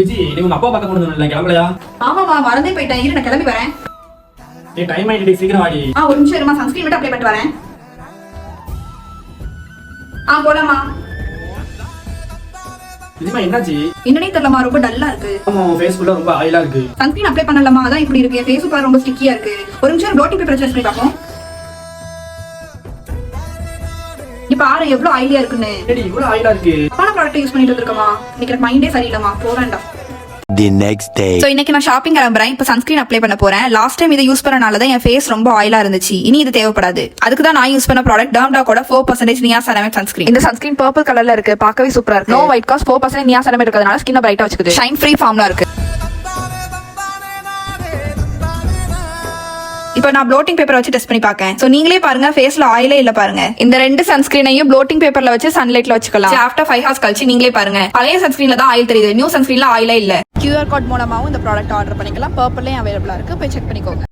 விஜி நீ உங்க அப்பா பார்க்க போனது கிளம்பலையா? ஆமாமா மறந்தே போயிட்டேன். இரு நான் கிளம்பி வரேன். நீ டைம் ஆயிடுடி, சீக்கிரம் வாடி. ஒரு நிமிஷம் இருமா, சன்ஸ்கிரீன் மட்டும் அப்ளை பண்ணிட்டு வரேன். போலாமா? விஜிமா என்னாச்சு? என்னனே தெரியலமா, ரொம்ப டல்லா இருக்கு. ஆமா உன் ஃபேஸ் ஃபுல்லா ரொம்ப ஆயிலா இருக்கு. சன்ஸ்கிரீன் அப்ளை பண்ணலாமா? அதான் இப்படி இருக்கு. என் ஃபேஸ் ரொம்ப ஸ்டிக்கியா இருக்கு. ஒரு நிமிஷம் ப்ளோட்டிங் பேப்பர் டெஸ்ட் பண்ணி பாப்போம். இப்ப பாரு எவ்வளவு ஆயிலியா இருக்குன்னு. ஏடி இவ்வளவு ஆயிலா இருக்கு? அப்பான ப்ராடக்ட் யூஸ் பண்ணிட்டு இருக்கமா? இன்னைக்கு மைண்டே சரியில்லமா, போறேன்டா. The next day. சோ இன்னைக்கு நான் ஷாப்பிங் கிளம்புறேன். இப்ப சன்ஸ்கிரீன் அப்ளை பண்ண போறேன். லாஸ்ட் டைம் இதை யூஸ் பண்ணனால தான் என் ஃபேஸ் ரொம்ப ஆயிலா இருந்துச்சு. இனி இது தேவைப்படாது. அதுக்கு தான் நான் யூஸ் பண்ண ப்ராடக்ட் டர்ம்டாக்கோட 4% நியாசனமைட் சன்ஸ்கிரீன். இந்த சன்ஸ்கிரீன் பர்பிள் கலர்ல இருக்கு. பார்க்கவே சூப்பரா இருக்கு. நோ ஒயிட் காஸ்ட், 4% நியாசனமைட் இருக்கறதுனால ஸ்கின்னை பிரைட்டா வச்சுக்குது. ஷைன் ஃப்ரீ ஃபார்ம்ல இருக்கு. இப்போ நான் ப்ளோட்டிங் பேப்பர் வச்சு டெஸ்ட் பண்ணி பார்க்கேன். சோ நீங்களே பாருங்க, ஃபேஸ்ல ஆயிலே இல்ல பாருங்க. இந்த ரெண்டு சன்ஸ்கிரீனையும் ப்ளோட்டிங் பேப்பர்ல வச்சு சன்லைட்ல வச்சுக்கலாம். ஆஃப்டர் 5 hours கழிச்சு நீங்களே பாருங்க, பழைய சன்ஸ்கிரீன்ல தான் ஆயில் தெரியுது, நியூ சன்ஸ்கிரீன்ல ஆயிலே இல்ல. QR கோட் மூலமாவும் இந்த ப்ராடக்ட் ஆர்டர் பண்ணிக்கலாம். பர்பிள்லயும் அவைலபிளா இருக்கு, போய் செக் பண்ணிக்கோங்க.